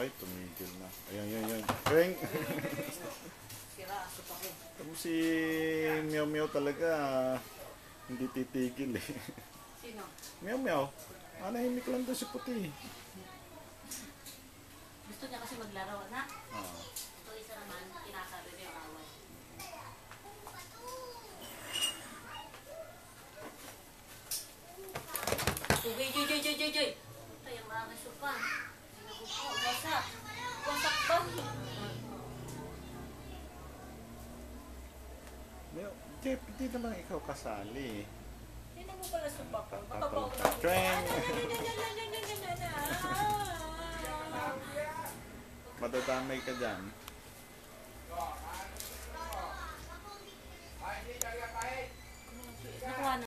Ay, tumigil na. Ayan, ayan, ayan. Kreng! Sira, supa ko. Tapos si Meow Meow talaga, hindi titigil eh. Sino? Meow Meow, manahimik lang daw si Puti. Gusto niya kasi maglaro, anak. Ah. Ito isa naman, kinakaroon niya yung away. Joy! Ito yung mga supa. Nakupo, wasak. Wasak ba? Meow, Jeff, hindi naman ikaw kasali. Hindi mo pala supa ko. Baka ba ako Kreng! Madadamay ka dyan.